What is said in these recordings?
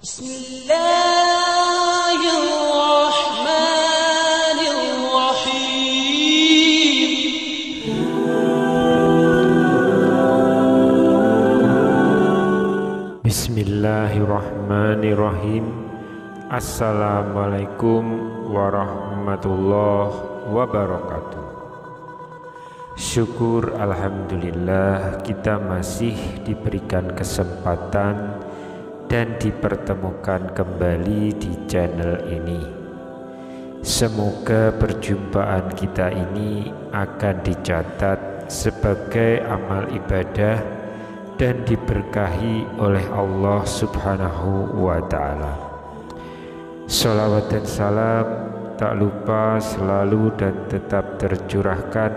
Bismillahirrahmanirrahim. Assalamualaikum warahmatullahi wabarakatuh. Syukur alhamdulillah kita masih diberikan kesempatan dan dipertemukan kembali di channel ini. Semoga perjumpaan kita ini akan dicatat sebagai amal ibadah dan diberkahi oleh Allah Subhanahu wa Ta'ala. Sholawat dan salam tak lupa selalu dan tetap tercurahkan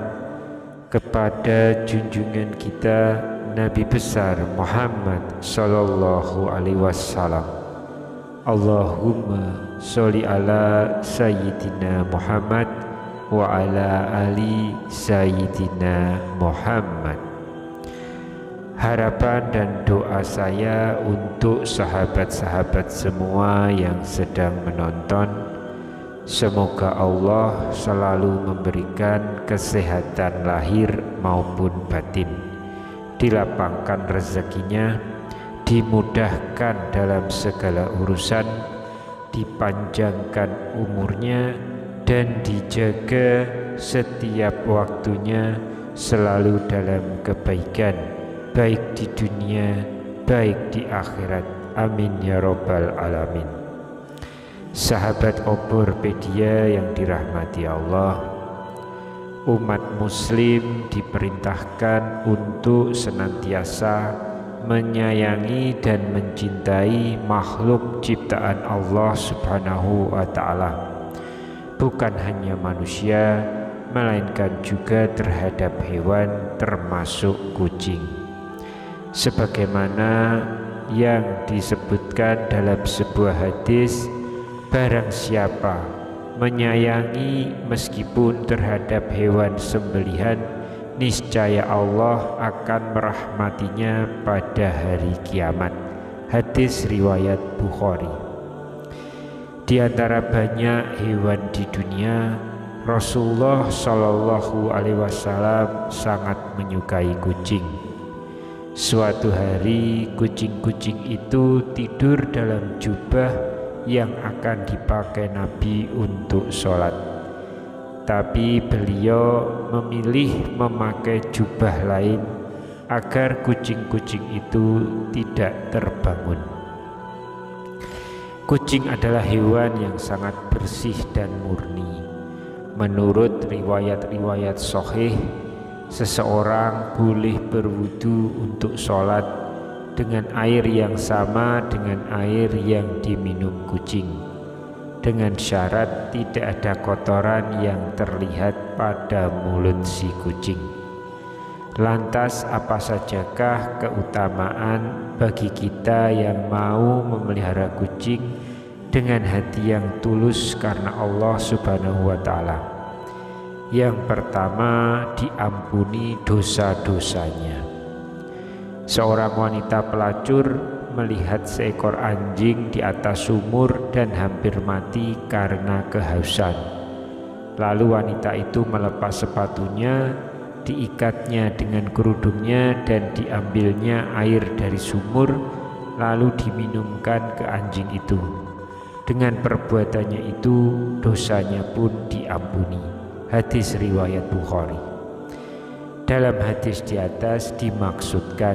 kepada junjungan kita Nabi besar Muhammad Sallallahu Alaihi Wasallam. Allahumma sholli ala Sayyidina Muhammad wa ala ali Sayyidina Muhammad. Harapan dan doa saya untuk sahabat-sahabat semua yang sedang menonton, semoga Allah selalu memberikan kesehatan lahir maupun batin, dilapangkan rezekinya, dimudahkan dalam segala urusan, dipanjangkan umurnya, dan dijaga setiap waktunya selalu dalam kebaikan, baik di dunia, baik di akhirat. Amin ya robbal alamin. Sahabat Oborpedia yang dirahmati Allah, umat muslim diperintahkan untuk senantiasa menyayangi dan mencintai makhluk ciptaan Allah Subhanahu wa Ta'ala, bukan hanya manusia, melainkan juga terhadap hewan termasuk kucing. Sebagaimana yang disebutkan dalam sebuah hadis, barang siapa menyayangi meskipun terhadap hewan sembelihan, niscaya Allah akan merahmatinya pada hari kiamat. Hadis riwayat Bukhari. Di antara banyak hewan di dunia, Rasulullah Shallallahu Alaihi Wasallam sangat menyukai kucing. Suatu hari kucing-kucing itu tidur dalam jubah yang akan dipakai Nabi untuk sholat. Tapi beliau memilih memakai jubah lain agar kucing-kucing itu tidak terbangun. Kucing adalah hewan yang sangat bersih dan murni. Menurut riwayat-riwayat sahih, seseorang boleh berwudu untuk sholat dengan air yang sama dengan air yang diminum kucing, dengan syarat tidak ada kotoran yang terlihat pada mulut si kucing. Lantas apa sajakah keutamaan bagi kita yang mau memelihara kucing dengan hati yang tulus karena Allah Subhanahu wa Ta'ala? Yang pertama, diampuni dosa-dosanya. Seorang wanita pelacur melihat seekor anjing di atas sumur dan hampir mati karena kehausan. Lalu wanita itu melepas sepatunya, diikatnya dengan kerudungnya dan diambilnya air dari sumur, lalu diminumkan ke anjing itu. Dengan perbuatannya itu, dosanya pun diampuni. Hadis riwayat Bukhari. Dalam hadis di atas dimaksudkan,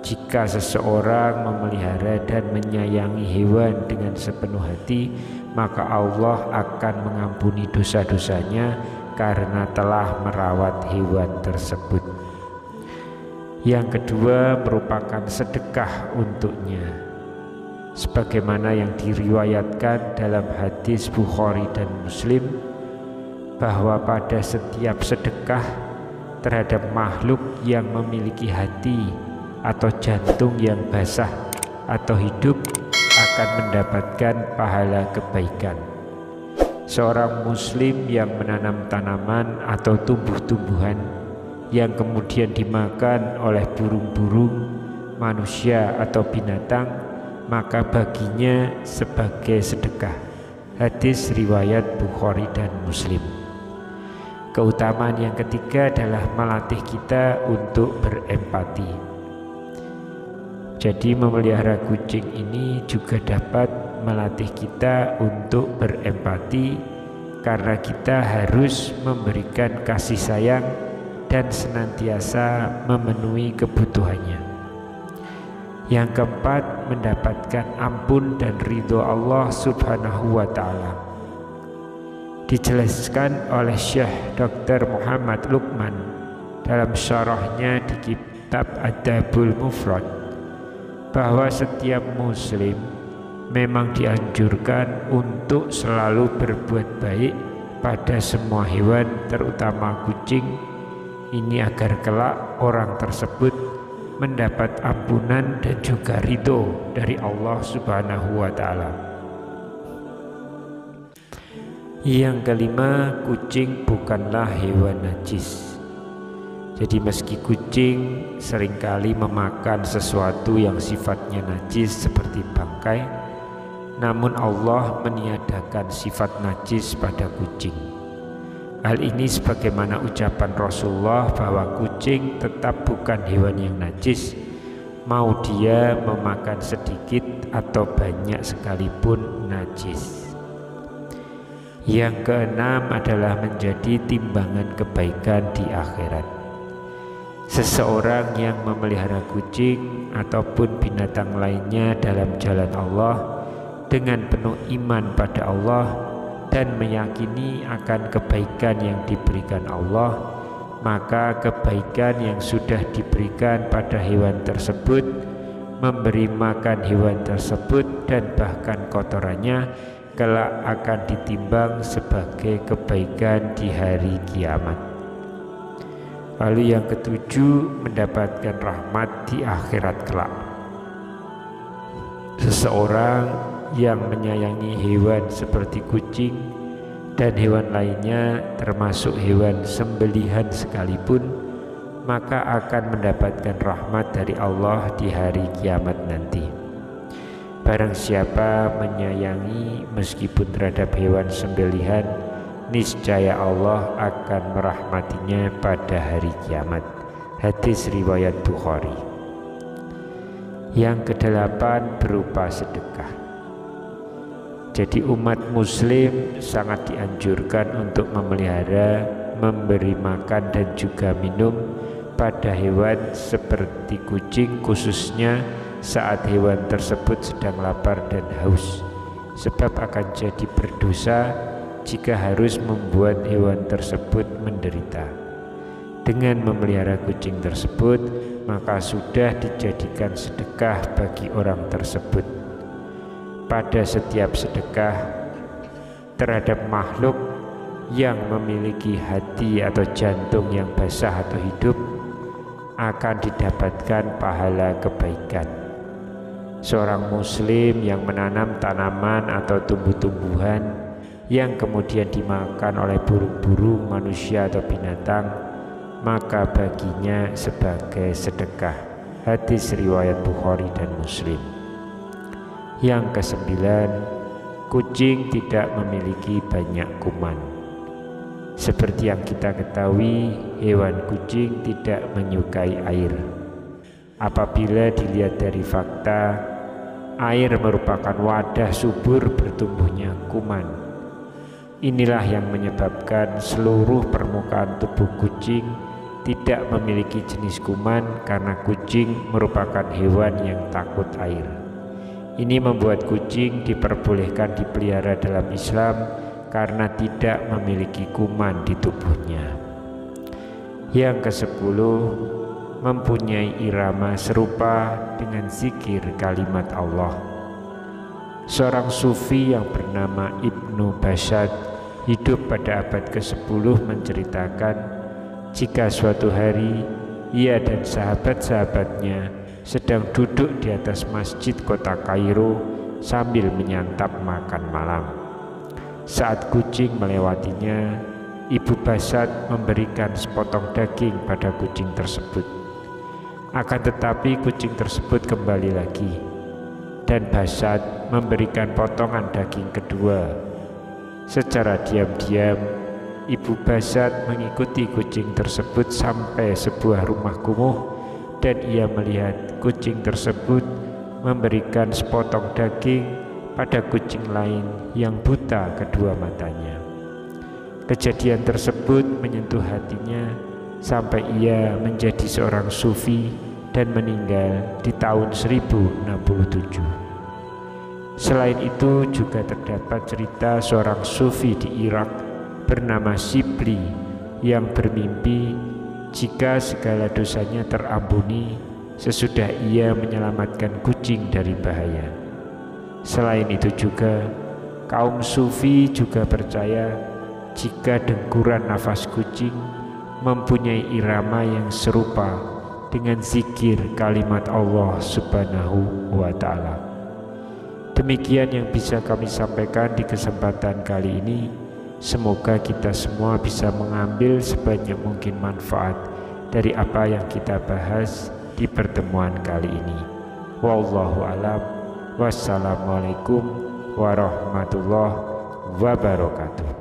jika seseorang memelihara dan menyayangi hewan dengan sepenuh hati, maka Allah akan mengampuni dosa-dosanya karena telah merawat hewan tersebut. Yang kedua, merupakan sedekah untuknya, sebagaimana yang diriwayatkan dalam hadis Bukhari dan Muslim, bahwa pada setiap sedekah terhadap makhluk yang memiliki hati atau jantung yang basah atau hidup akan mendapatkan pahala kebaikan. Seorang muslim yang menanam tanaman atau tumbuh-tumbuhan yang kemudian dimakan oleh burung-burung, manusia atau binatang, maka baginya sebagai sedekah. Hadis riwayat Bukhari dan Muslim. Keutamaan yang ketiga adalah melatih kita untuk berempati. Jadi memelihara kucing ini juga dapat melatih kita untuk berempati, karena kita harus memberikan kasih sayang dan senantiasa memenuhi kebutuhannya. Yang keempat, mendapatkan ampun dan ridho Allah Subhanahu wa Ta'ala. Dijelaskan oleh Syekh Dr. Muhammad Luqman dalam syarahnya di kitab Adabul Mufrad, bahwa setiap muslim memang dianjurkan untuk selalu berbuat baik pada semua hewan, terutama kucing ini, agar kelak orang tersebut mendapat ampunan dan juga ridho dari Allah Subhanahu wa Ta'ala. Yang kelima, kucing bukanlah hewan najis. Jadi meski kucing seringkali memakan sesuatu yang sifatnya najis seperti bangkai, namun Allah meniadakan sifat najis pada kucing. Hal ini sebagaimana ucapan Rasulullah bahwa kucing tetap bukan hewan yang najis, mau dia memakan sedikit atau banyak sekalipun najis. Yang keenam adalah menjadi timbangan kebaikan di akhirat. Seseorang yang memelihara kucing ataupun binatang lainnya dalam jalan Allah dengan penuh iman pada Allah dan meyakini akan kebaikan yang diberikan Allah, maka kebaikan yang sudah diberikan pada hewan tersebut, memberi makan hewan tersebut dan bahkan kotorannya, kelak akan ditimbang sebagai kebaikan di hari kiamat. Lalu yang ketujuh, mendapatkan rahmat di akhirat kelak. Seseorang yang menyayangi hewan seperti kucing dan hewan lainnya termasuk hewan sembelihan sekalipun, maka akan mendapatkan rahmat dari Allah di hari kiamat nanti. Barang siapa menyayangi meskipun terhadap hewan sembelihan, niscaya Allah akan merahmatinya pada hari kiamat. Hadis riwayat Bukhari. Yang kedelapan, berupa sedekah. Jadi umat muslim sangat dianjurkan untuk memelihara, memberi makan dan juga minum pada hewan seperti kucing, khususnya saat hewan tersebut sedang lapar dan haus, sebab akan jadi berdosa jika harus membuat hewan tersebut menderita. Dengan memelihara kucing tersebut, maka sudah dijadikan sedekah bagi orang tersebut. Pada setiap sedekah terhadap makhluk yang memiliki hati atau jantung yang basah atau hidup, akan didapatkan pahala kebaikan. Seorang muslim yang menanam tanaman atau tumbuh-tumbuhan yang kemudian dimakan oleh burung-burung, manusia atau binatang, maka baginya sebagai sedekah. Hadis riwayat Bukhari dan Muslim. Yang kesembilan, kucing tidak memiliki banyak kuman. Seperti yang kita ketahui, hewan kucing tidak menyukai air. Apabila dilihat dari fakta, air merupakan wadah subur bertumbuhnya kuman. Inilah yang menyebabkan seluruh permukaan tubuh kucing tidak memiliki jenis kuman, karena kucing merupakan hewan yang takut air. Ini membuat kucing diperbolehkan dipelihara dalam Islam karena tidak memiliki kuman di tubuhnya. Yang kesepuluh, mempunyai irama serupa dengan zikir kalimat Allah. Seorang sufi yang bernama Ibnu Bashad hidup pada abad ke-10 menceritakan, jika suatu hari ia dan sahabat-sahabatnya sedang duduk di atas masjid kota Kairo sambil menyantap makan malam. Saat kucing melewatinya, Ibu Bashad memberikan sepotong daging pada kucing tersebut. Akan tetapi kucing tersebut kembali lagi. dan Basad memberikan potongan daging kedua. Secara diam-diam, ibu Basad mengikuti kucing tersebut sampai sebuah rumah kumuh, dan ia melihat kucing tersebut memberikan sepotong daging pada kucing lain yang buta kedua matanya. Kejadian tersebut menyentuh hatinya sampai ia menjadi seorang sufi dan meninggal di tahun 1067. Selain itu juga terdapat cerita seorang sufi di Irak bernama Shibli yang bermimpi jika segala dosanya terampuni sesudah ia menyelamatkan kucing dari bahaya. Selain itu juga kaum sufi juga percaya jika dengkuran nafas kucing mempunyai irama yang serupa dengan zikir kalimat Allah Subhanahu wa Ta'ala. Demikian yang bisa kami sampaikan di kesempatan kali ini. Semoga kita semua bisa mengambil sebanyak mungkin manfaat dari apa yang kita bahas di pertemuan kali ini. Wallahu a'lam. Wassalamualaikum warahmatullahi wabarakatuh.